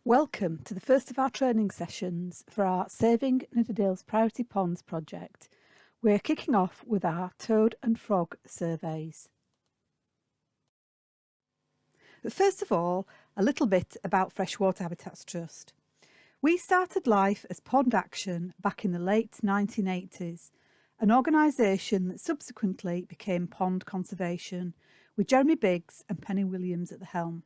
Welcome to the first of our training sessions for our Saving Nidderdale's Priority Ponds project. We're kicking off with our toad and frog surveys. But first of all, a little bit about Freshwater Habitats Trust. We started life as Pond Action back in the late 1980s, an organisation that subsequently became Pond Conservation, with Jeremy Biggs and Penny Williams at the helm.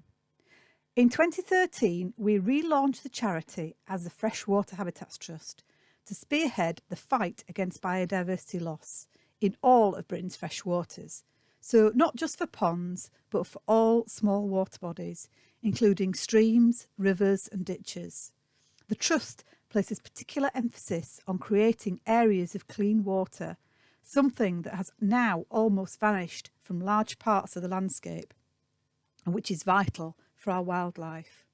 In 2013, we relaunched the charity as the Freshwater Habitats Trust to spearhead the fight against biodiversity loss in all of Britain's freshwaters. So not just for ponds, but for all small water bodies, including streams, rivers and ditches. The Trust places particular emphasis on creating areas of clean water, something that has now almost vanished from large parts of the landscape, and which is vital for our wildlife.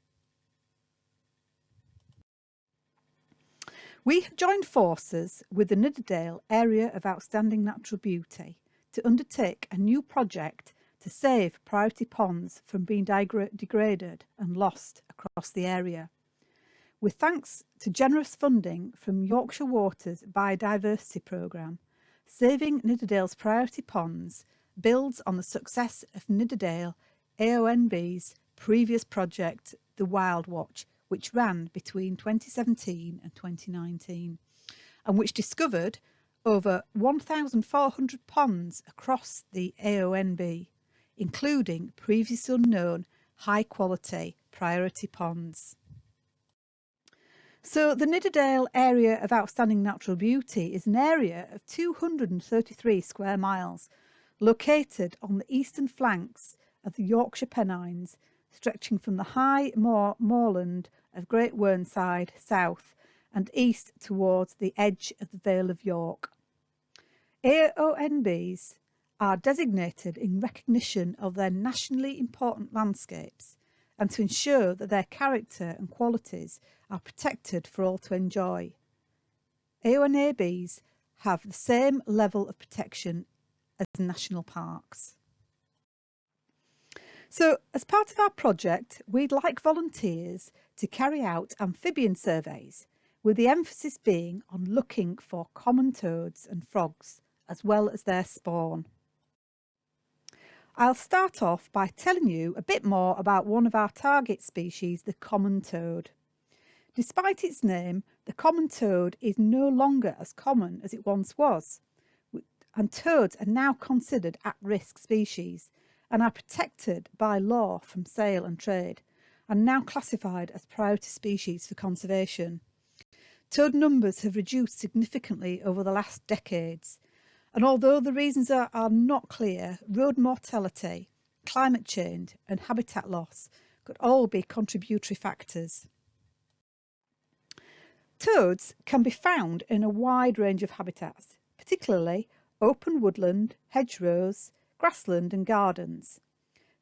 We have joined forces with the Nidderdale Area of Outstanding Natural Beauty to undertake a new project to save priority ponds from being degraded and lost across the area. With thanks to generous funding from Yorkshire Water's Biodiversity Programme, Saving Nidderdale's Priority Ponds builds on the success of Nidderdale AONB's previous project, the Wild Watch, which ran between 2017 and 2019, and which discovered over 1,400 ponds across the AONB, including previously unknown high-quality priority ponds. So the Nidderdale Area of Outstanding Natural Beauty is an area of 233 square miles, located on the eastern flanks of the Yorkshire Pennines, stretching from the high moorland of Great Whernside south and east towards the edge of the Vale of York. AONBs are designated in recognition of their nationally important landscapes and to ensure that their character and qualities are protected for all to enjoy. AONBs have the same level of protection as national parks. So, as part of our project, we'd like volunteers to carry out amphibian surveys, with the emphasis being on looking for common toads and frogs, as well as their spawn. I'll start off by telling you a bit more about one of our target species, the common toad. Despite its name, the common toad is no longer as common as it once was, and toads are now considered at-risk species and are protected by law from sale and trade, and now classified as priority species for conservation. Toad numbers have reduced significantly over the last decades, and although the reasons are not clear, road mortality, climate change and habitat loss could all be contributory factors. Toads can be found in a wide range of habitats, particularly open woodland, hedgerows, grassland and gardens.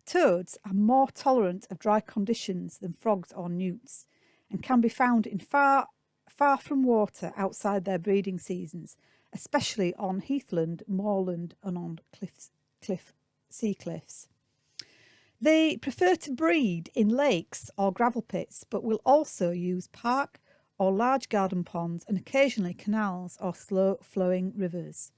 Toads are more tolerant of dry conditions than frogs or newts and can be found in far from water outside their breeding seasons, especially on heathland, moorland and on sea cliffs. They prefer to breed in lakes or gravel pits, but will also use park or large garden ponds and occasionally canals or slow-flowing rivers.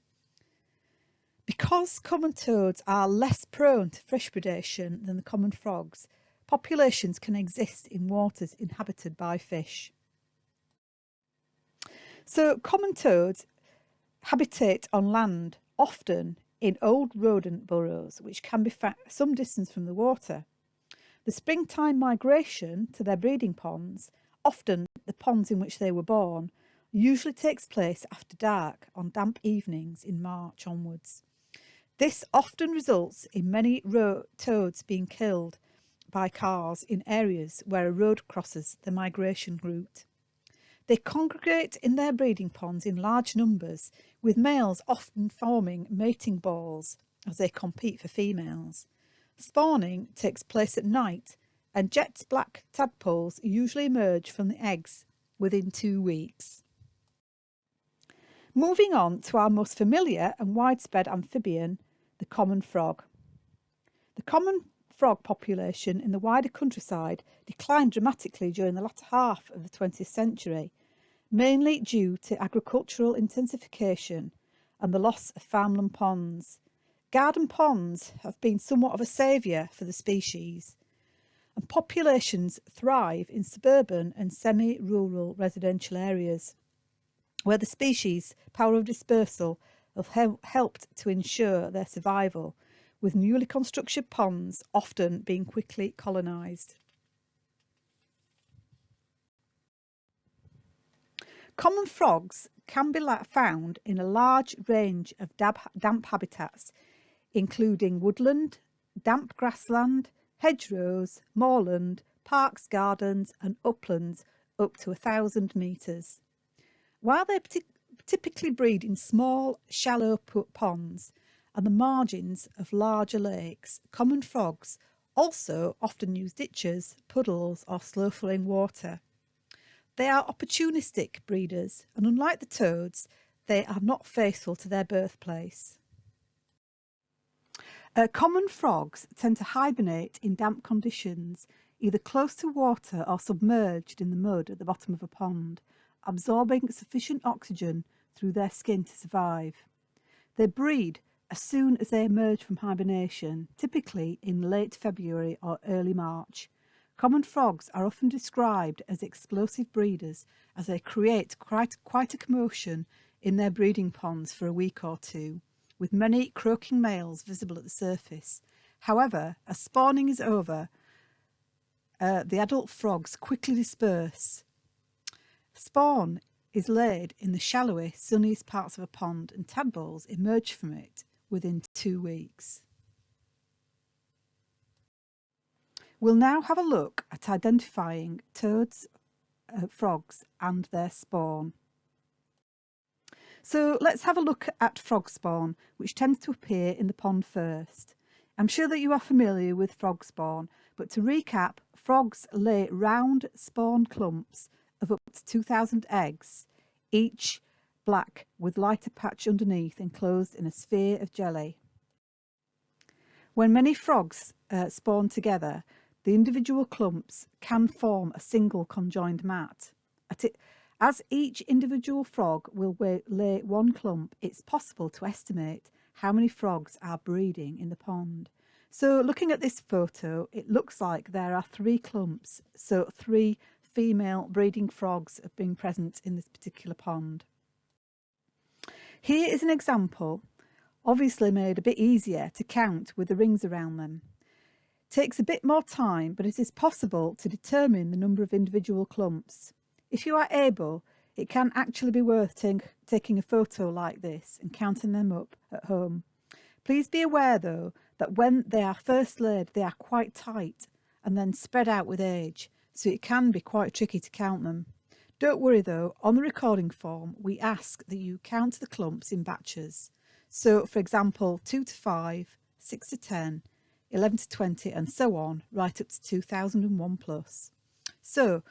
Because common toads are less prone to fish predation than the common frogs, populations can exist in waters inhabited by fish. So common toads habitate on land, often in old rodent burrows, which can be found some distance from the water. The springtime migration to their breeding ponds, often the ponds in which they were born, usually takes place after dark on damp evenings in March onwards. This often results in many toads being killed by cars in areas where a road crosses the migration route. They congregate in their breeding ponds in large numbers, with males often forming mating balls as they compete for females. Spawning takes place at night, and jet black tadpoles usually emerge from the eggs within 2 weeks. Moving on to our most familiar and widespread amphibian, the common frog. The common frog population in the wider countryside declined dramatically during the latter half of the 20th century, mainly due to agricultural intensification and the loss of farmland ponds. Garden ponds have been somewhat of a saviour for the species, and populations thrive in suburban and semi-rural residential areas, where the species' power of dispersal have helped to ensure their survival, with newly constructed ponds often being quickly colonised. Common frogs can be found in a large range of damp habitats, including woodland, damp grassland, hedgerows, moorland, parks, gardens and uplands up to 1,000 metres. While they typically breed in small, shallow ponds and the margins of larger lakes, common frogs also often use ditches, puddles or slow-flowing water. They are opportunistic breeders, and unlike the toads, they are not faithful to their birthplace. Common frogs tend to hibernate in damp conditions, either close to water or submerged in the mud at the bottom of a pond, absorbing sufficient oxygen through their skin to survive. They breed as soon as they emerge from hibernation, typically in late February or early March. Common frogs are often described as explosive breeders, as they create quite a commotion in their breeding ponds for a week or two, with many croaking males visible at the surface. However, as spawning is over, the adult frogs quickly disperse. Spawn is laid in the shallowest, sunniest parts of a pond, and tadpoles emerge from it within 2 weeks. We'll now have a look at identifying toads, frogs and their spawn. So let's have a look at frog spawn, which tends to appear in the pond first. I'm sure that you are familiar with frog spawn, but to recap, frogs lay round spawn clumps of up to 2,000 eggs, each black with lighter patch underneath enclosed in a sphere of jelly. When many frogs spawn together, the individual clumps can form a single conjoined mat. As each individual frog will lay one clump, it's possible to estimate how many frogs are breeding in the pond. So looking at this photo, it looks like there are 3 clumps, so 3 female breeding frogs have been present in this particular pond. Here is an example, obviously made a bit easier to count with the rings around them. Takes a bit more time, but it is possible to determine the number of individual clumps. If you are able, it can actually be worth taking a photo like this and counting them up at home. Please be aware though that when they are first laid, they are quite tight and then spread out with age, so it can be quite tricky to count them. Don't worry though, on the recording form we ask that you count the clumps in batches. So for example 2 to 5, 6 to 10, 11 to 20 and so on, right up to 2001 plus. So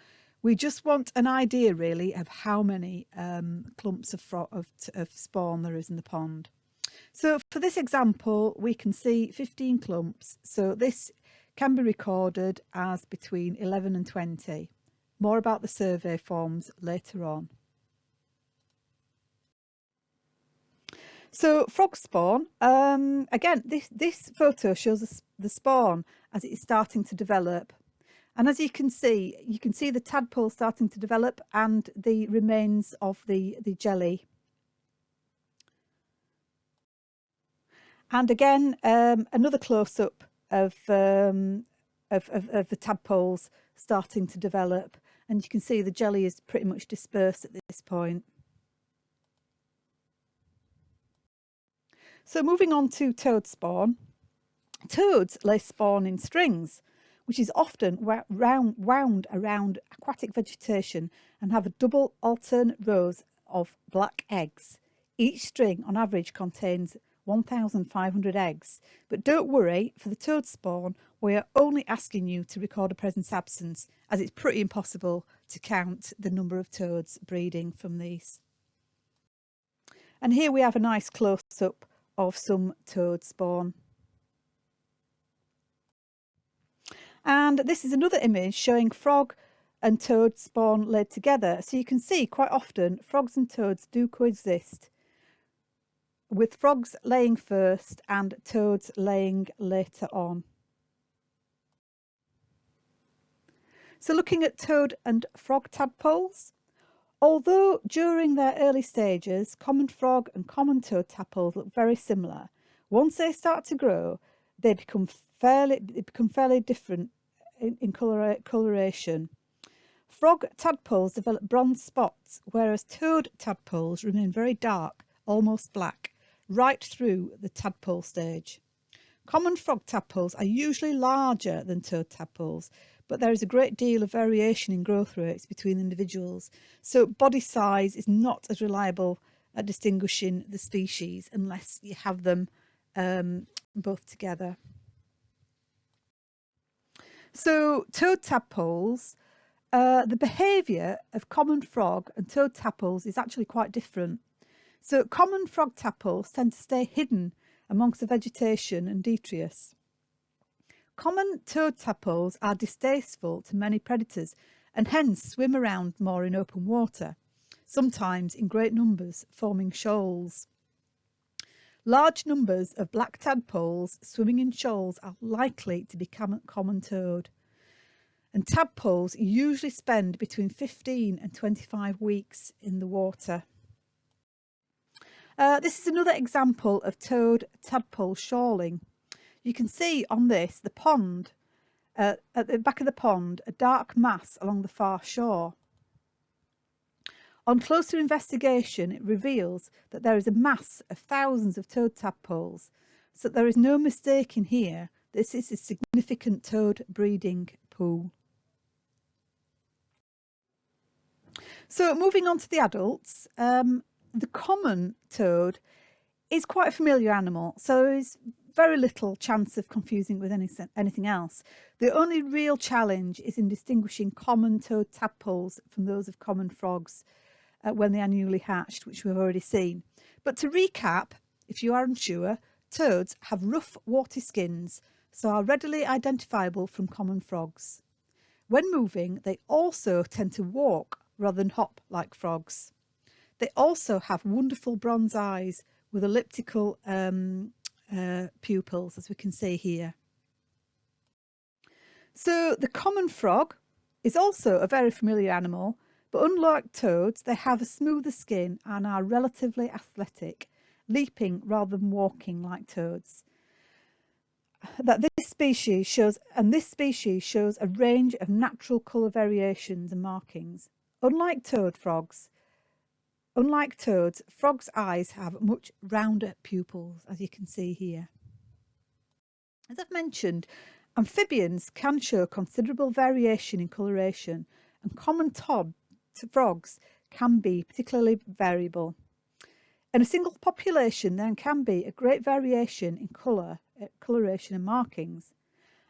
we just want an idea really of how many clumps of spawn there is in the pond. So for this example we can see 15 clumps, so this can be recorded as between 11 and 20. More about the survey forms later on. So frog spawn, again this photo shows us the spawn as it is starting to develop, and as you can see the tadpole starting to develop and the remains of the jelly. And again another close-up of the tadpoles starting to develop, and you can see the jelly is pretty much dispersed at this point. So moving on to toad spawn. Toads lay spawn in strings, which is often wound around aquatic vegetation and have a double alternate rows of black eggs. Each string on average contains 1,500 eggs. But don't worry, for the toad spawn, we are only asking you to record a presence absence, as it's pretty impossible to count the number of toads breeding from these. And here we have a nice close-up of some toad spawn. And this is another image showing frog and toad spawn laid together. So you can see quite often frogs and toads do coexist, with frogs laying first and toads laying later on. So looking at toad and frog tadpoles, although during their early stages, common frog and common toad tadpoles look very similar, once they start to grow, they become fairly different in coloration. Frog tadpoles develop bronze spots, whereas toad tadpoles remain very dark, almost black, right through the tadpole stage. Common frog tadpoles are usually larger than toad tadpoles, but there is a great deal of variation in growth rates between individuals, so body size is not as reliable at distinguishing the species unless you have them both together. So toad tadpoles, the behaviour of common frog and toad tadpoles is actually quite different. So common frog tadpoles tend to stay hidden amongst the vegetation and detritus. Common toad tadpoles are distasteful to many predators and hence swim around more in open water, sometimes in great numbers, forming shoals. Large numbers of black tadpoles swimming in shoals are likely to become common toad. And tadpoles usually spend between 15 and 25 weeks in the water. This is another example of toad tadpole shoaling. You can see on this the pond, at the back of the pond, a dark mass along the far shore. On closer investigation, it reveals that there is a mass of thousands of toad tadpoles, so there is no mistaking here. This is a significant toad breeding pool. So moving on to the adults, the common toad is quite a familiar animal, so there is very little chance of confusing with anything else. The only real challenge is in distinguishing common toad tadpoles from those of common frogs when they are newly hatched, which we've already seen. But to recap, if you are unsure, toads have rough, warty skins, so are readily identifiable from common frogs. When moving, they also tend to walk rather than hop like frogs. They also have wonderful bronze eyes with elliptical pupils, as we can see here. So the common frog is also a very familiar animal, but unlike toads, they have a smoother skin and are relatively athletic, leaping rather than walking like toads. This species shows a range of natural colour variations and markings. Unlike toads, frogs' eyes have much rounder pupils, as you can see here. As I've mentioned, amphibians can show considerable variation in coloration, and common frogs can be particularly variable. In a single population, there can be a great variation in coloration and markings.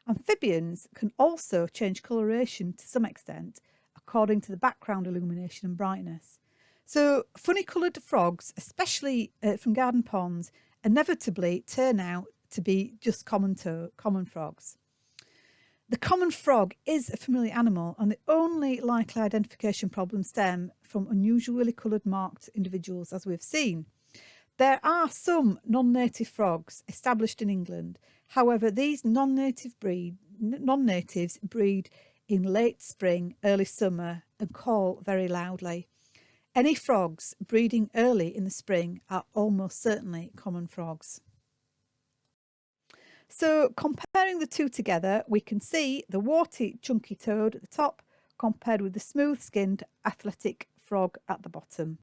Amphibians can also change coloration to some extent according to the background illumination and brightness. So funny coloured frogs, especially from garden ponds, inevitably turn out to be just common frogs. The common frog is a familiar animal, and the only likely identification problems stem from unusually coloured marked individuals, as we've seen. There are some non-native frogs established in England. However, these non-natives breed in late spring, early summer, and call very loudly. Any frogs breeding early in the spring are almost certainly common frogs. So comparing the two together, we can see the warty, chunky toad at the top compared with the smooth-skinned, athletic frog at the bottom.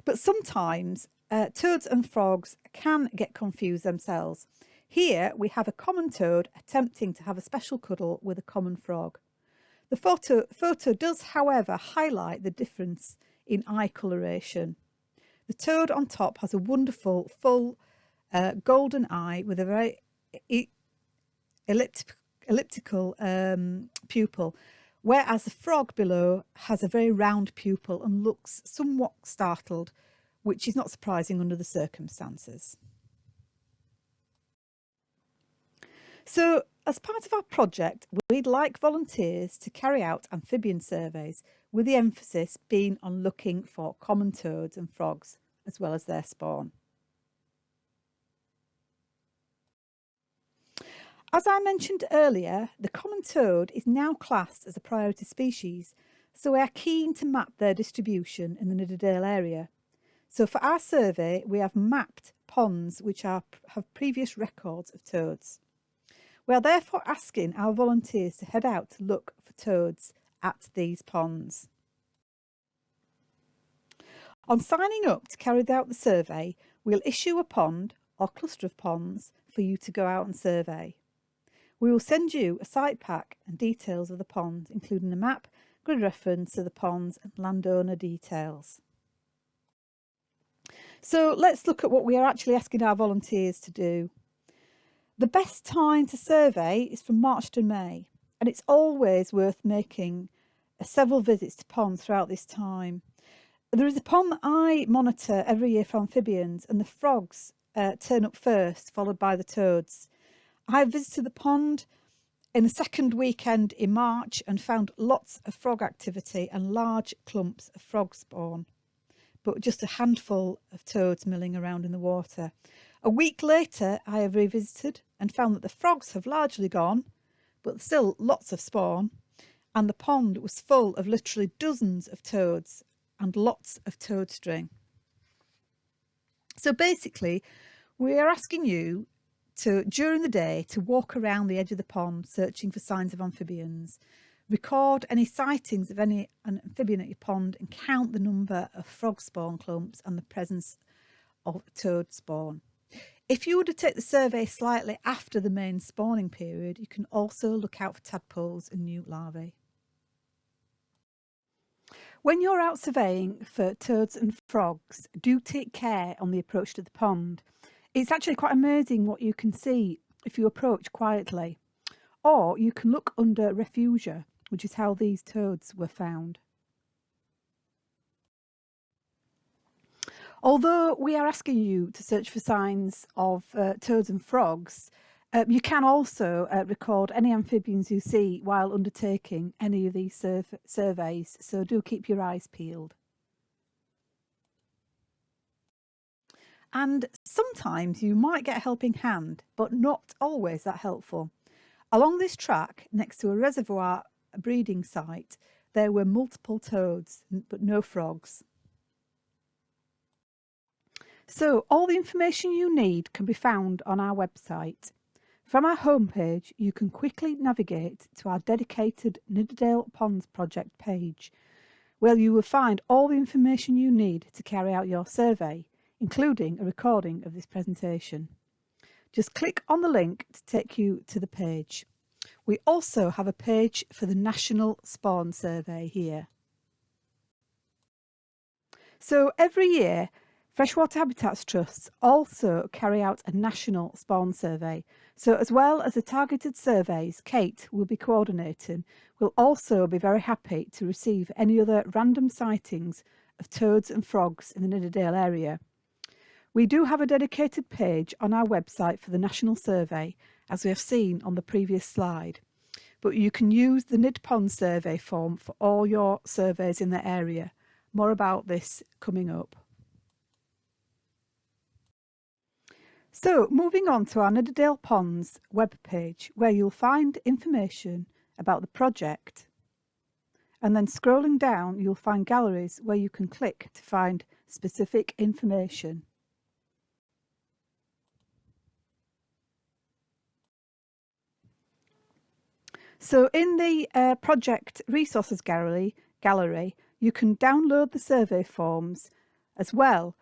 But sometimes toads and frogs can get confused themselves. Here we have a common toad attempting to have a special cuddle with a common frog. The photo does, however, highlight the difference in eye coloration. The toad on top has a wonderful, full, golden eye with a very elliptical pupil, whereas the frog below has a very round pupil and looks somewhat startled, which is not surprising under the circumstances. So, as part of our project, we'd like volunteers to carry out amphibian surveys, with the emphasis being on looking for common toads and frogs, as well as their spawn. As I mentioned earlier, the common toad is now classed as a priority species, so we are keen to map their distribution in the Nidderdale area. So for our survey, we have mapped ponds which have previous records of toads. We are therefore asking our volunteers to head out to look for toads at these ponds. On signing up to carry out the survey, we'll issue a pond or cluster of ponds for you to go out and survey. We will send you a site pack and details of the pond, including a map, grid reference of the ponds and landowner details. So let's look at what we are actually asking our volunteers to do. The best time to survey is from March to May, and it's always worth making several visits to ponds throughout this time. There is a pond that I monitor every year for amphibians, and the frogs turn up first, followed by the toads. I visited the pond in the second weekend in March and found lots of frog activity and large clumps of frog spawn, but just a handful of toads milling around in the water. A week later, I have revisited and found that the frogs have largely gone, but still lots of spawn, and the pond was full of literally dozens of toads and lots of toad string. So basically, we are asking you to, during the day, to walk around the edge of the pond searching for signs of amphibians, record any sightings of any amphibian at your pond, and count the number of frog spawn clumps and the presence of toad spawn. If you were to take the survey slightly after the main spawning period, you can also look out for tadpoles and newt larvae. When you're out surveying for toads and frogs, do take care on the approach to the pond. It's actually quite amazing what you can see if you approach quietly. Or you can look under Reproduction, which is how these toads were found. Although we are asking you to search for signs of toads and frogs, you can also record any amphibians you see while undertaking any of these surveys, so do keep your eyes peeled. And sometimes you might get a helping hand, but not always that helpful. Along this track, next to a reservoir breeding site, there were multiple toads, but no frogs. So all the information you need can be found on our website. From our homepage, you can quickly navigate to our dedicated Nidderdale Ponds project page, where you will find all the information you need to carry out your survey, including a recording of this presentation. Just click on the link to take you to the page. We also have a page for the National Spawn Survey here. So every year, Freshwater Habitats Trusts also carry out a national spawn survey. So as well as the targeted surveys Kate will be coordinating, we'll also be very happy to receive any other random sightings of toads and frogs in the Nidderdale area. We do have a dedicated page on our website for the national survey, as we have seen on the previous slide. But you can use the Nid Pond survey form for all your surveys in the area. More about this coming up. So moving on to our Nidderdale Ponds webpage, where you'll find information about the project. And then scrolling down, you'll find galleries where you can click to find specific information. So in the project resources gallery, you can download the survey forms as well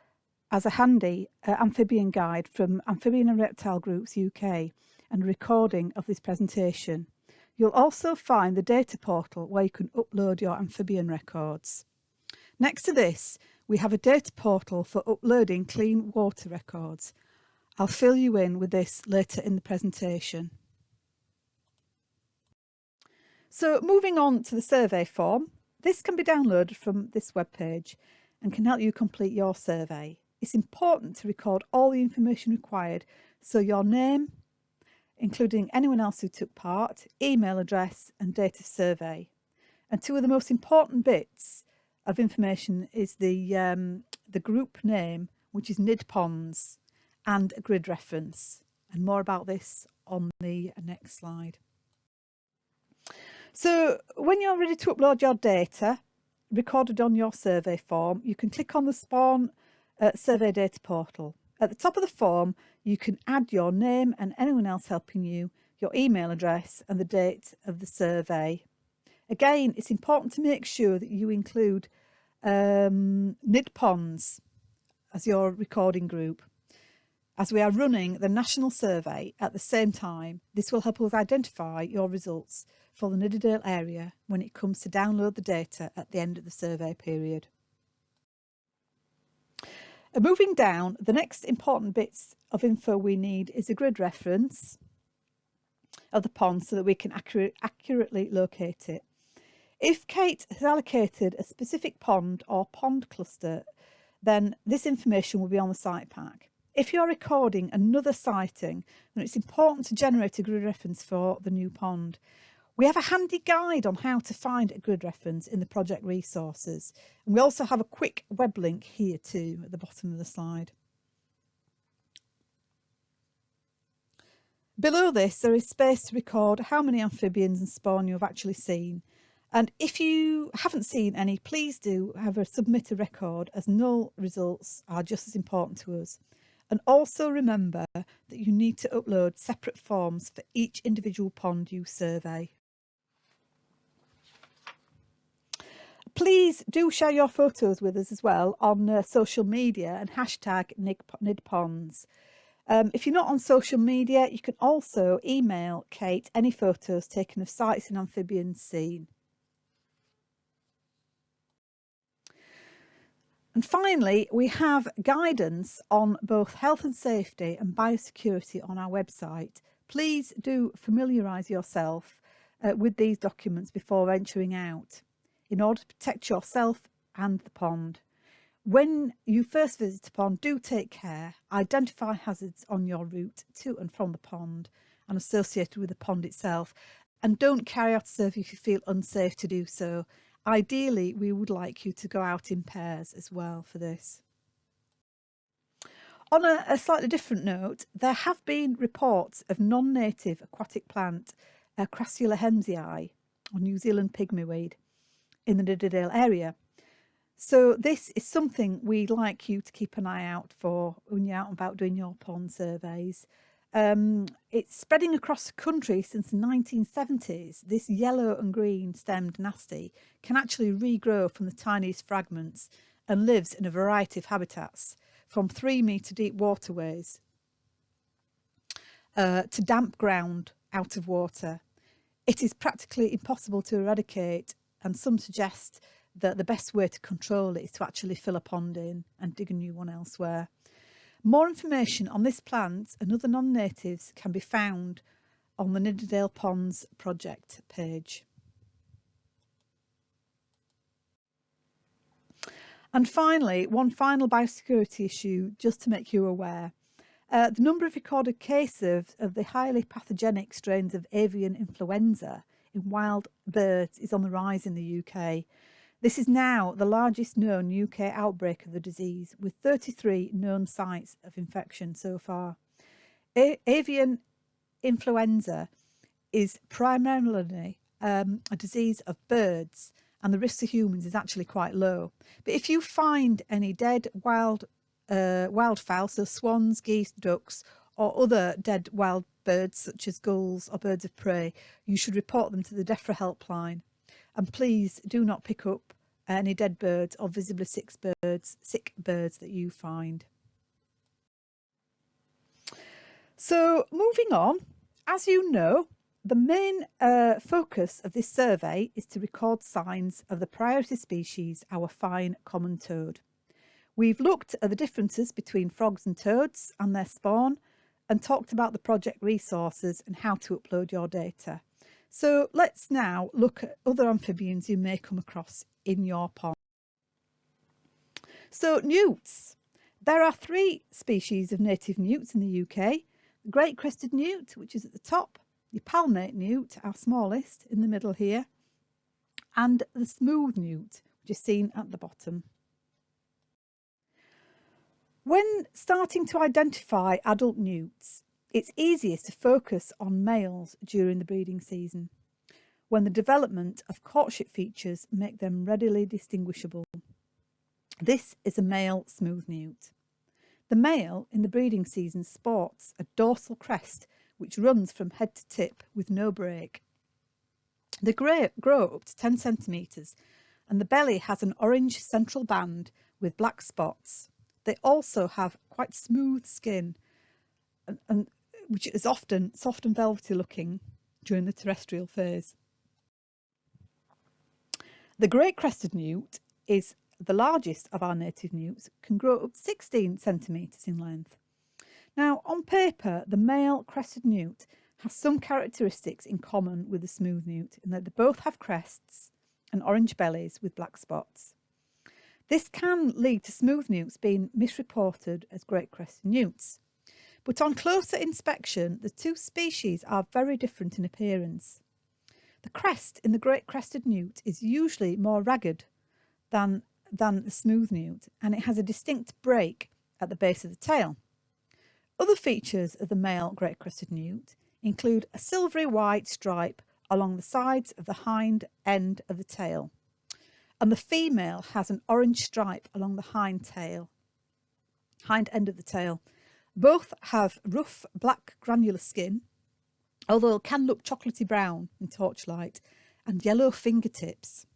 as a handy amphibian guide from Amphibian and Reptile Groups UK and a recording of this presentation. You'll also find the data portal where you can upload your amphibian records. Next to this, we have a data portal for uploading clean water records. I'll fill you in with this later in the presentation. So moving on to the survey form, this can be downloaded from this webpage and can help you complete your survey. It's important to record all the information required, so your name, including anyone else who took part, email address and date of survey. And two of the most important bits of information is the group name, which is Nidponds, and a grid reference. And more about this on the next slide. So when you're ready to upload your data recorded on your survey form, you can click on the Spawn Survey Data Portal. At the top of the form, you can add your name and anyone else helping you, your email address and the date of the survey. Again, it's important to make sure that you include Nidponds as your recording group. As we are running the national survey at the same time, this will help us identify your results for the Nidderdale area when it comes to download the data at the end of the survey period. Moving down, the next important bits of info we need is a grid reference of the pond so that we can accurately locate it. If Kate has allocated a specific pond or pond cluster, then this information will be on the site pack. If you're recording another sighting, then it's important to generate a grid reference for the new pond. We have a handy guide on how to find a grid reference in the project resources. And we also have a quick web link here too at the bottom of the slide. Below this, there is space to record how many amphibians and spawn you have actually seen. And if you haven't seen any, please do submit a record, as null results are just as important to us. And also remember that you need to upload separate forms for each individual pond you survey. Please do share your photos with us as well on social media and hashtag Nidponds. If you're not on social media, you can also email Kate any photos taken of sites and amphibians seen. And finally, we have guidance on both health and safety and biosecurity on our website. Please do familiarise yourself with these documents before venturing out in order to protect yourself and the pond. When you first visit a pond, do take care. Identify hazards on your route to and from the pond and associated with the pond itself. And don't carry out a survey if you feel unsafe to do so. Ideally, we would like you to go out in pairs as well for this. On a slightly different note, there have been reports of non-native aquatic plant Crassula hemsii, or New Zealand pygmyweed, in the Nidderdale area. So this is something we'd like you to keep an eye out for when you're out and about doing your pond surveys. It's spreading across the country since the 1970s. This yellow and green stemmed nasty can actually regrow from the tiniest fragments and lives in a variety of habitats, from 3-metre deep waterways to damp ground out of water. It is practically impossible to eradicate, and some suggest that the best way to control it is to actually fill a pond in and dig a new one elsewhere. More information on this plant and other non-natives can be found on the Nidderdale Ponds project page. And finally, one final biosecurity issue just to make you aware. The number of recorded cases of the highly pathogenic strains of avian influenza in wild birds is on the rise in the UK. This is now the largest known UK outbreak of the disease, with 33 known sites of infection so far. Avian influenza is primarily a disease of birds, and the risk to humans is actually quite low. But if you find any dead wildfowl, so swans, geese, ducks, or other dead wild birds such as gulls or birds of prey, you should report them to the DEFRA helpline. And please do not pick up any dead birds or visibly sick birds that you find. So moving on, as you know, the main focus of this survey is to record signs of the priority species, our fine common toad. We've looked at the differences between frogs and toads and their spawn, and talked about the project resources and how to upload your data. So let's now look at other amphibians you may come across in your pond. So newts. There are 3 species of native newts in the UK. the Great Crested Newt, which is at the top, your Palmate Newt, our smallest, in the middle here, and the Smooth Newt, which is seen at the bottom. When starting to identify adult newts, it's easiest to focus on males during the breeding season, when the development of courtship features make them readily distinguishable. This is a male smooth newt. The male in the breeding season sports a dorsal crest which runs from head to tip with no break. They grow up to 10 centimetres and the belly has an orange central band with black spots. They also have quite smooth skin, and which is often soft and velvety looking during the terrestrial phase. The Great Crested Newt is the largest of our native newts, can grow up 16 centimetres in length. Now, on paper, the male crested newt has some characteristics in common with the smooth newt in that they both have crests and orange bellies with black spots. This can lead to smooth newts being misreported as great crested newts. But on closer inspection, the two species are very different in appearance. The crest in the great crested newt is usually more ragged than the smooth newt, and it has a distinct break at the base of the tail. Other features of the male great crested newt include a silvery white stripe along the sides of the hind end of the tail, and the female has an orange stripe along the hind end of the tail. Both have rough black granular skin, although it can look chocolatey brown in torchlight, and yellow fingertips.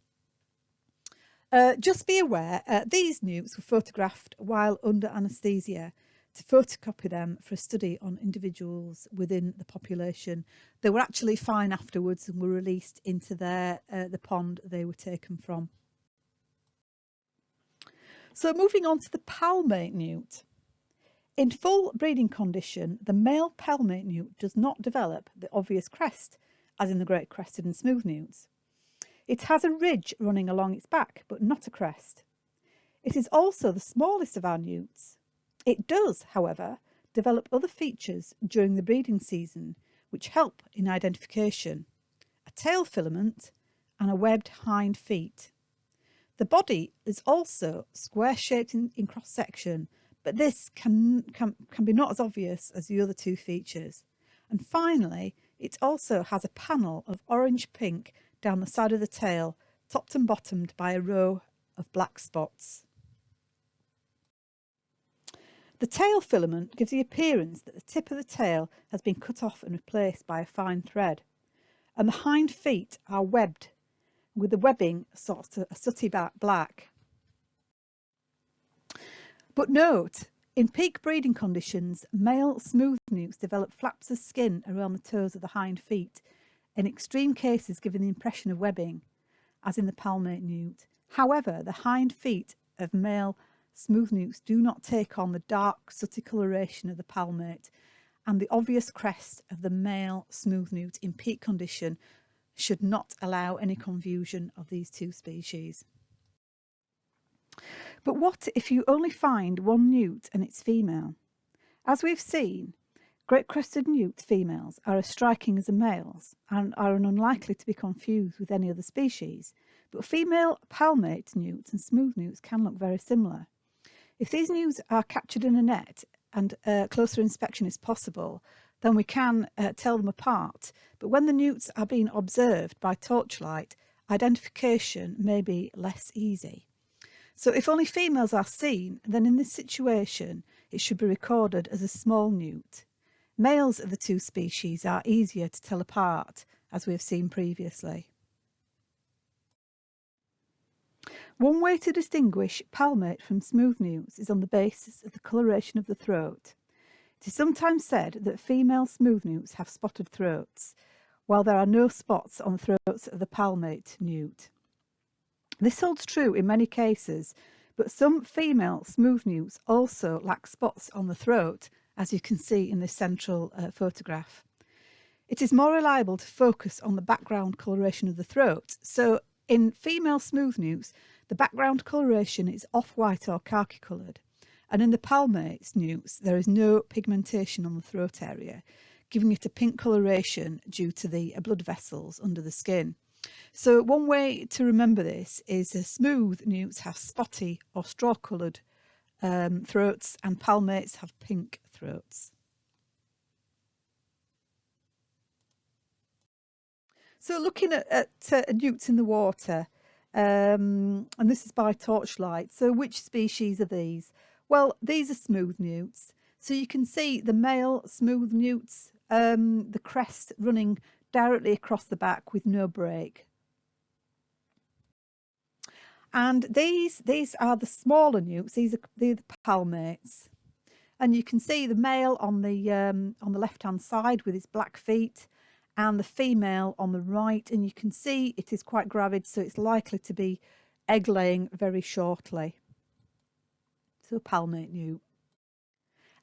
Just be aware, these newts were photographed while under anaesthesia to photocopy them for a study on individuals within the population. They were actually fine afterwards and were released into the pond they were taken from. So moving on to the Palmate Newt. In full breeding condition, the male Palmate Newt does not develop the obvious crest, as in the great crested and smooth newts. It has a ridge running along its back, but not a crest. It is also the smallest of our newts. It does, however, develop other features during the breeding season, which help in identification: a tail filament and a webbed hind feet. The body is also square-shaped in cross-section, but this can be not as obvious as the other two features. And finally, it also has a panel of orange-pink down the side of the tail, topped and bottomed by a row of black spots. The tail filament gives the appearance that the tip of the tail has been cut off and replaced by a fine thread, and the hind feet are webbed, with the webbing sort of a sooty black. But note, in peak breeding conditions, male smooth newts develop flaps of skin around the toes of the hind feet, in extreme cases giving the impression of webbing, as in the Palmate Newt. However, the hind feet of male smooth newts do not take on the dark, sooty coloration of the palmate, and the obvious crest of the male smooth newt in peak condition should not allow any confusion of these two species. But what if you only find one newt and it's female? As we've seen, great crested newt females are as striking as the males and are unlikely to be confused with any other species, but female palmate newts and smooth newts can look very similar. If these newts are captured in a net and closer inspection is possible, then we can tell them apart. But when the newts are being observed by torchlight, identification may be less easy. So if only females are seen, then in this situation, it should be recorded as a small newt. Males of the two species are easier to tell apart, as we have seen previously. One way to distinguish palmate from smooth newts is on the basis of the coloration of the throat. It is sometimes said that female smooth newts have spotted throats, while there are no spots on the throats of the palmate newt. This holds true in many cases, but some female smooth newts also lack spots on the throat, as you can see in this central photograph. It is more reliable to focus on the background coloration of the throat, so in female smooth newts, the background coloration is off-white or khaki coloured, And in the Palmate Newts, there is no pigmentation on the throat area, giving it a pink coloration due to the blood vessels under the skin. So one way to remember this is smooth newts have spotty or straw-coloured throats, and palmates have pink throats. So looking at newts in the water, and this is by torchlight. So which species are these? Well, these are smooth newts. So you can see the male smooth newts, the crest running directly across the back with no break. And these are the smaller newts. They're the palmates, and you can see the male on the left-hand side with his black feet, and the female on the right. And you can see it is quite gravid, so it's likely to be egg-laying very shortly. So palmate newt.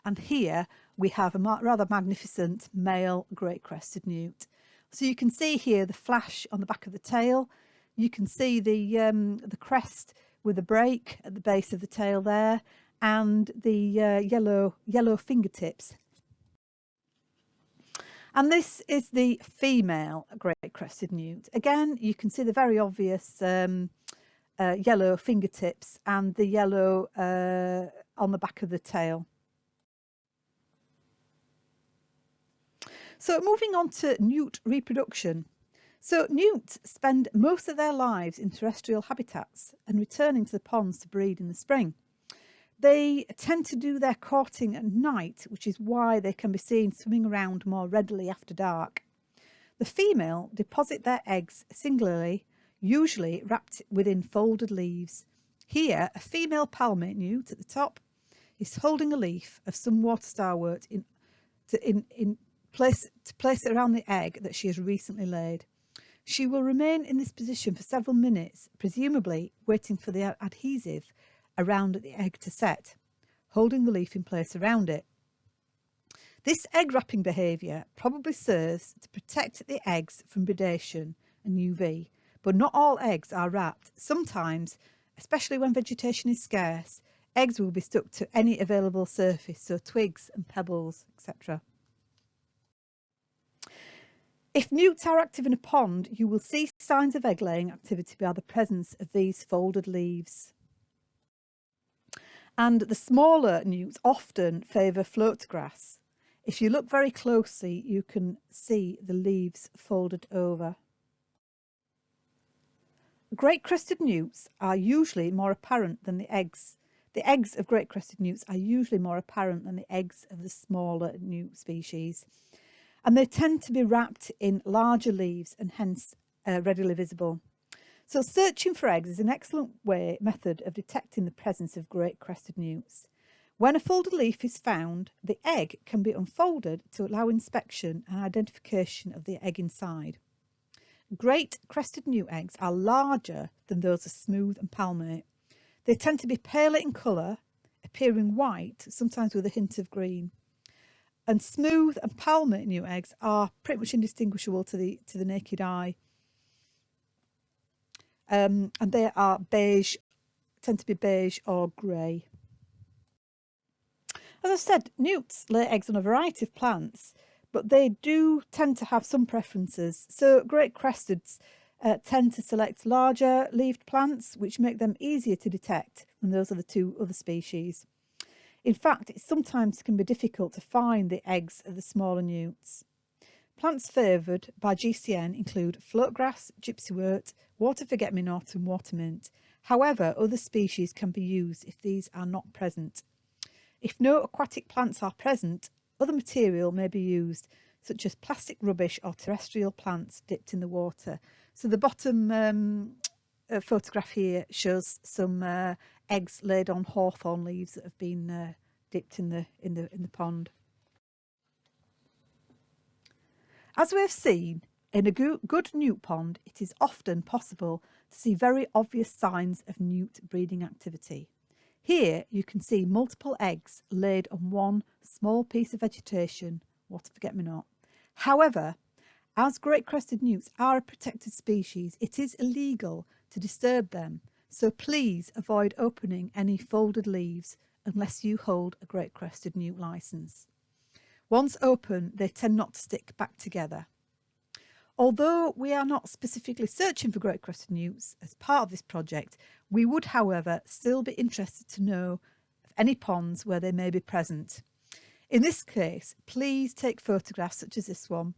And here we have a rather magnificent male great-crested newt. So you can see here the flash on the back of the tail. You can see the crest with a break at the base of the tail there, and the yellow fingertips. And this is the female great-crested newt. Again, you can see the very obvious yellow fingertips and the yellow on the back of the tail. So moving on to newt reproduction. So newts spend most of their lives in terrestrial habitats and returning to the ponds to breed in the spring. They tend to do their courting at night, which is why they can be seen swimming around more readily after dark. The female deposit their eggs singularly, usually wrapped within folded leaves. Here, a female palmate newt at the top is holding a leaf of some water starwort to place it around the egg that she has recently laid. She will remain in this position for several minutes, presumably waiting for the adhesive around the egg to set, holding the leaf in place around it. This egg wrapping behaviour probably serves to protect the eggs from predation and UV, but not all eggs are wrapped. Sometimes, especially when vegetation is scarce, eggs will be stuck to any available surface, so twigs and pebbles, etc. If newts are active in a pond, you will see signs of egg-laying activity by the presence of these folded leaves. And the smaller newts often favour float grass. If you look very closely, you can see the leaves folded over. Great-crested newts are usually more apparent than the eggs. The eggs of great-crested newts are usually more apparent than the eggs of the smaller newt species. And they tend to be wrapped in larger leaves and hence readily visible. So searching for eggs is an excellent method of detecting the presence of great-crested newts. When a folded leaf is found, the egg can be unfolded to allow inspection and identification of the egg inside. Great-crested newt eggs are larger than those of smooth and palmate. They tend to be paler in colour, appearing white, sometimes with a hint of green. And smooth and palmate newt eggs are pretty much indistinguishable to the naked eye. And they are beige, tend to be beige or grey. As I said, newts lay eggs on a variety of plants, but they do tend to have some preferences. So great-cresteds tend to select larger leaved plants, which make them easier to detect than those of the two other species. In fact, it sometimes can be difficult to find the eggs of the smaller newts. Plants favoured by GCN include floatgrass, gypsywort, water forget-me-not and watermint. However, other species can be used if these are not present. If no aquatic plants are present, other material may be used, such as plastic rubbish or terrestrial plants dipped in the water. So the bottom photograph here shows some eggs laid on hawthorn leaves that have been dipped in the pond. As we have seen, in a good newt pond, it is often possible to see very obvious signs of newt breeding activity. Here you can see multiple eggs laid on one small piece of vegetation, water forget-me-not. However, as great-crested newts are a protected species, it is illegal to disturb them, so please avoid opening any folded leaves unless you hold a Great Crested Newt licence. Once open, they tend not to stick back together. Although we are not specifically searching for Great Crested Newts as part of this project, we would, however, still be interested to know of any ponds where they may be present. In this case, please take photographs such as this one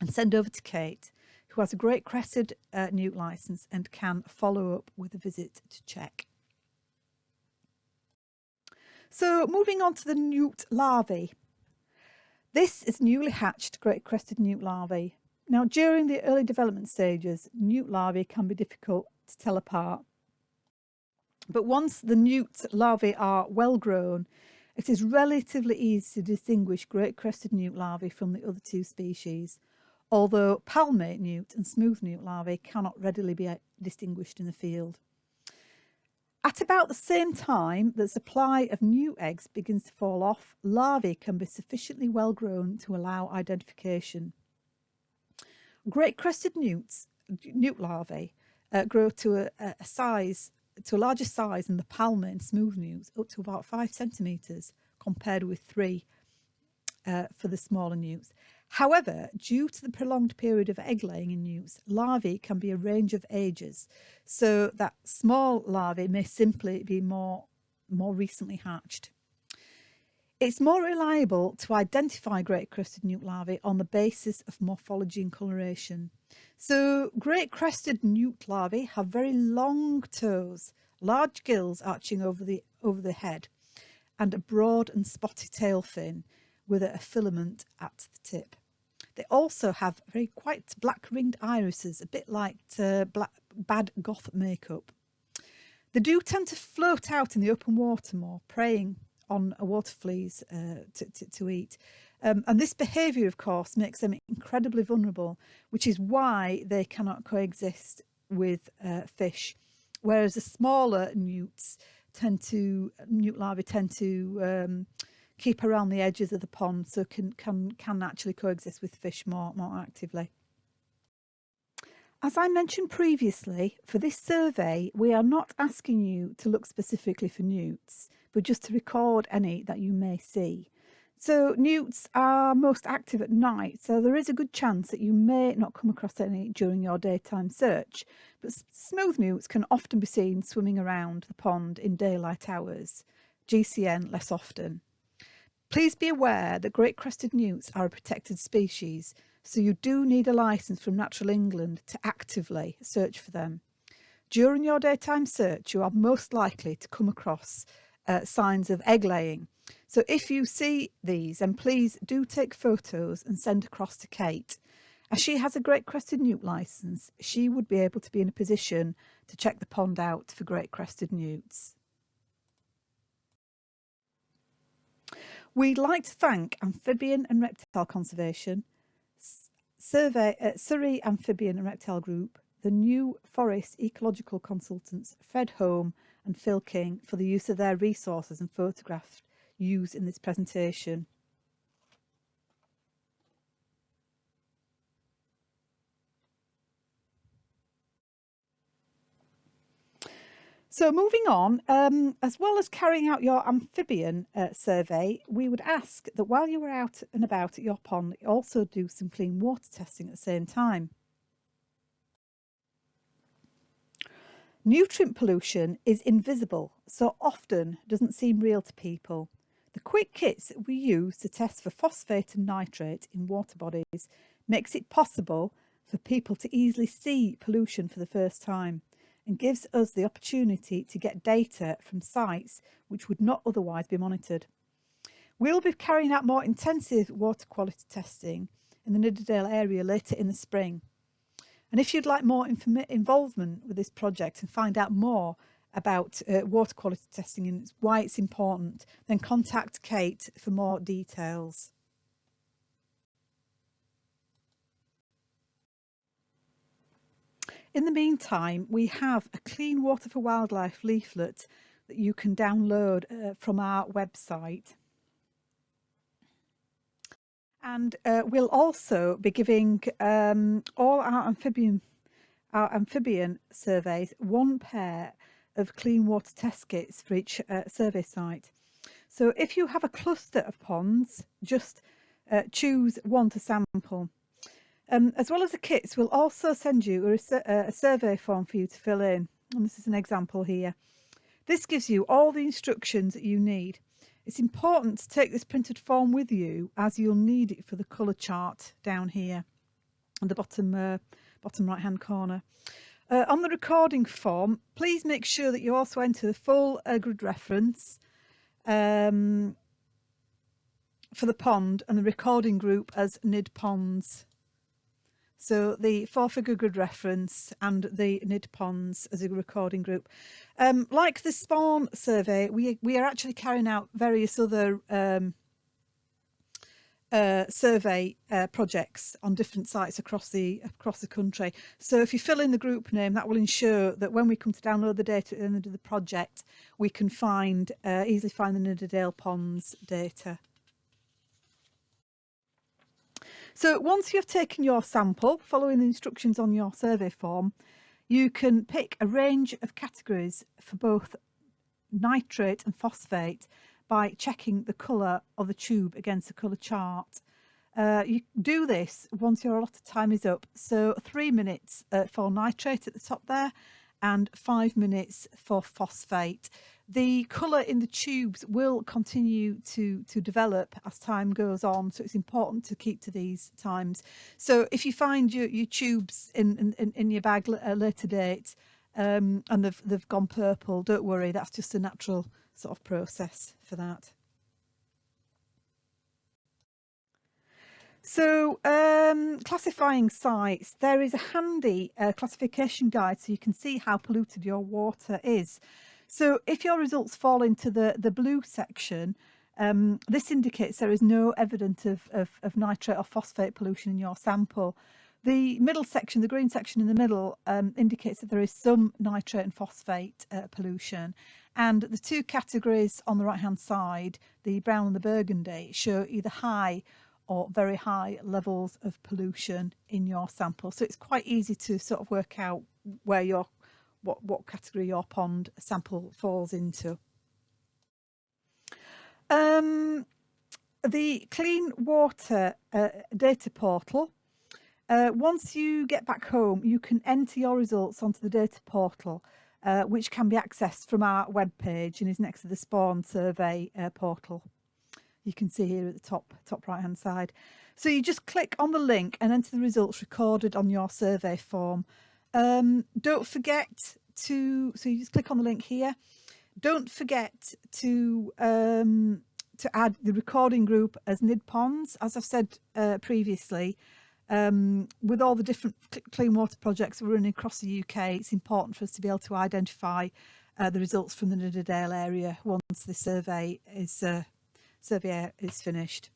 and send over to Kate, who has a Great Crested Newt licence and can follow up with a visit to check. So moving on to the newt larvae. This is newly hatched Great Crested Newt larvae. Now, during the early development stages, newt larvae can be difficult to tell apart. But once the newt larvae are well grown, it is relatively easy to distinguish Great Crested Newt larvae from the other two species, although Palmate Newt and smooth newt larvae cannot readily be distinguished in the field. At about the same time the supply of new eggs begins to fall off, larvae can be sufficiently well grown to allow identification. Great Crested newt larvae grow to a larger size than the Palmate and smooth newts, up to about 5 centimetres, compared with 3 for the smaller newts. However, due to the prolonged period of egg laying in newts, larvae can be a range of ages, so that small larvae may simply be more recently hatched. It's more reliable to identify Great Crested Newt larvae on the basis of morphology and coloration. So Great Crested Newt larvae have very long toes, large gills arching over the head, and a broad and spotty tail fin with a filament at the tip. They also have very quite black ringed irises, a bit like bad goth makeup. They do tend to float out in the open water more, preying on water fleas to eat. And this behaviour, of course, makes them incredibly vulnerable, which is why they cannot coexist with fish. Whereas the smaller newt larvae tend to keep around the edges of the pond, so can actually coexist with fish more actively. As I mentioned previously, for this survey, we are not asking you to look specifically for newts, but just to record any that you may see. So newts are most active at night, so there is a good chance that you may not come across any during your daytime search, but smooth newts can often be seen swimming around the pond in daylight hours, GCN less often. Please be aware that Great Crested Newts are a protected species, so you do need a licence from Natural England to actively search for them. During your daytime search, you are most likely to come across signs of egg laying. So if you see these, then please do take photos and send across to Kate. As she has a Great Crested Newt licence, she would be able to be in a position to check the pond out for Great Crested Newts. We'd like to thank Amphibian and Reptile Conservation, Surrey Amphibian and Reptile Group, the New Forest Ecological Consultants Fred Home and Phil King for the use of their resources and photographs used in this presentation. So moving on, as well as carrying out your amphibian survey, we would ask that while you are out and about at your pond, you also do some clean water testing at the same time. Nutrient pollution is invisible, so often doesn't seem real to people. The quick kits that we use to test for phosphate and nitrate in water bodies makes it possible for people to easily see pollution for the first time, and gives us the opportunity to get data from sites which would not otherwise be monitored. We'll be carrying out more intensive water quality testing in the Nidderdale area later in the spring. And if you'd like more involvement with this project and find out more about water quality testing and why it's important, then contact Kate for more details. In the meantime, we have a Clean Water for Wildlife leaflet that you can download from our website. And we'll also be giving all our amphibian surveys one pair of clean water test kits for each survey site. So if you have a cluster of ponds, just choose one to sample. As well as the kits, we'll also send you a survey form for you to fill in. And this is an example here. This gives you all the instructions that you need. It's important to take this printed form with you, as you'll need it for the colour chart down here on the bottom right hand corner. On the recording form, please make sure that you also enter the full grid reference for the pond and the recording group as NID ponds. So the 4-figure grid reference and the NID ponds as a recording group. Like the spawn survey, we are actually carrying out various other survey projects on different sites across the country. So if you fill in the group name, that will ensure that when we come to download the data at the end of the project, we can easily find the Nidderdale ponds data. So once you've taken your sample, following the instructions on your survey form, you can pick a range of categories for both nitrate and phosphate by checking the colour of the tube against the colour chart. You do this once your allotted time is up. So 3 minutes for nitrate at the top there and 5 minutes for phosphate. The colour in the tubes will continue to develop as time goes on, so it's important to keep to these times. So if you find your tubes in your bag at a later date and they've gone purple, don't worry, that's just a natural sort of process for that. So classifying sites, there is a handy classification guide so you can see how polluted your water is. So if your results fall into the blue section, this indicates there is no evidence of nitrate or phosphate pollution in your sample. The middle section, the green section in the middle, indicates that there is some nitrate and phosphate pollution. And the two categories on the right hand side, the brown and the burgundy, show either high or very high levels of pollution in your sample. So it's quite easy to sort of work out where what category your pond sample falls into. The Clean Water data portal. Once you get back home, you can enter your results onto the data portal, which can be accessed from our webpage and is next to the Spawn Survey portal. You can see here at the top right hand side. So you just click on the link and enter the results recorded on your survey form. Don't forget so you just click on the link here. Don't forget to add the recording group as NID ponds. As I've said previously, with all the different clean water projects we're running across the UK, it's important for us to be able to identify the results from the Nidderdale area once the survey is finished.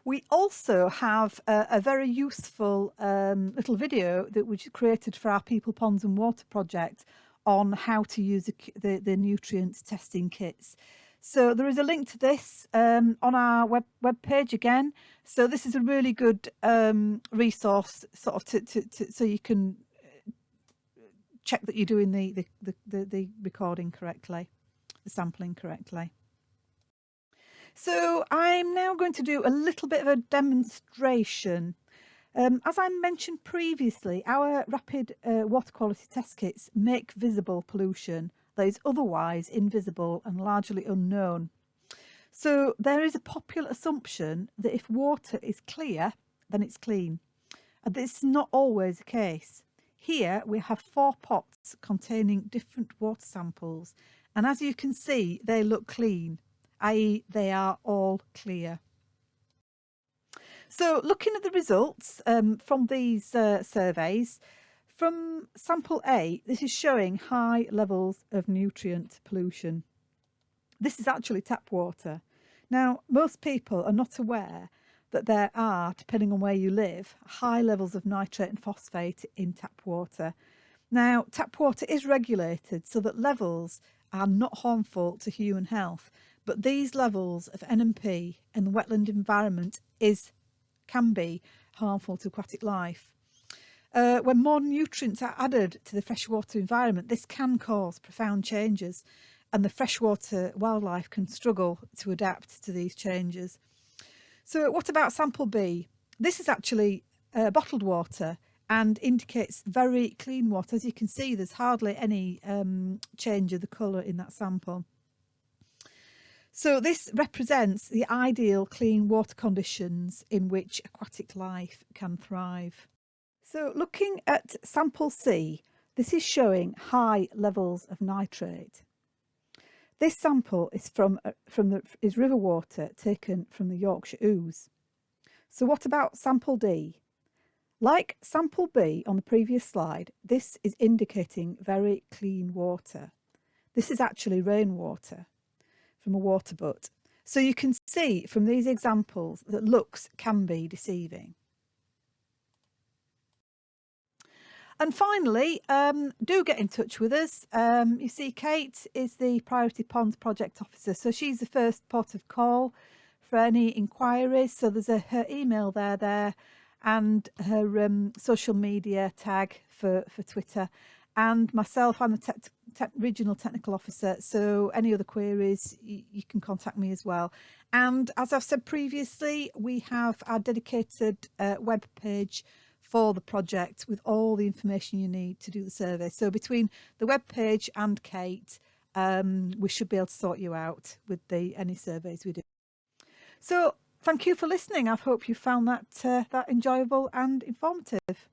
We also have a very useful little video that was created for our People, Ponds and Water project on how to use the nutrient testing kits. So there is a link to this on our web page again. So this is a really good resource sort of so you can check that you're doing the recording correctly, the sampling correctly. So I'm now going to do a little bit of a demonstration. As I mentioned previously, our rapid water quality test kits make visible pollution that is otherwise invisible and largely unknown. So there is a popular assumption that if water is clear, then it's clean. And this is not always the case. Here we have 4 pots containing different water samples, and as you can see, they look clean, i.e. they are all clear. So looking at the results from these surveys, from sample A, this is showing high levels of nutrient pollution. This is actually tap water. Now, most people are not aware that there are, depending on where you live, high levels of nitrate and phosphate in tap water. Now, tap water is regulated so that levels are not harmful to human health, but these levels of NMP in the wetland environment can be harmful to aquatic life. when more nutrients are added to the freshwater environment, this can cause profound changes, and the freshwater wildlife can struggle to adapt to these changes. So what about sample B? This is actually bottled water and indicates very clean water. As you can see, there's hardly any change of the colour in that sample. So this represents the ideal clean water conditions in which aquatic life can thrive. So looking at sample C, this is showing high levels of nitrate. This sample is is river water taken from the Yorkshire Ouse. So what about sample D? Like sample B on the previous slide, this is indicating very clean water. This is actually rainwater from a water butt. So you can see from these examples that looks can be deceiving. And finally, do get in touch with us. You see, Kate is the Priority Ponds Project Officer, so she's the first port of call for any inquiries. So there's her email there, and her social media tag for Twitter. And myself, I'm the Regional Technical Officer, so any other queries, you can contact me as well. And as I've said previously, we have our dedicated web page for the project with all the information you need to do the survey. So between the web page and Kate, we should be able to sort you out with any surveys we do. So thank you for listening. I hope you found that enjoyable and informative.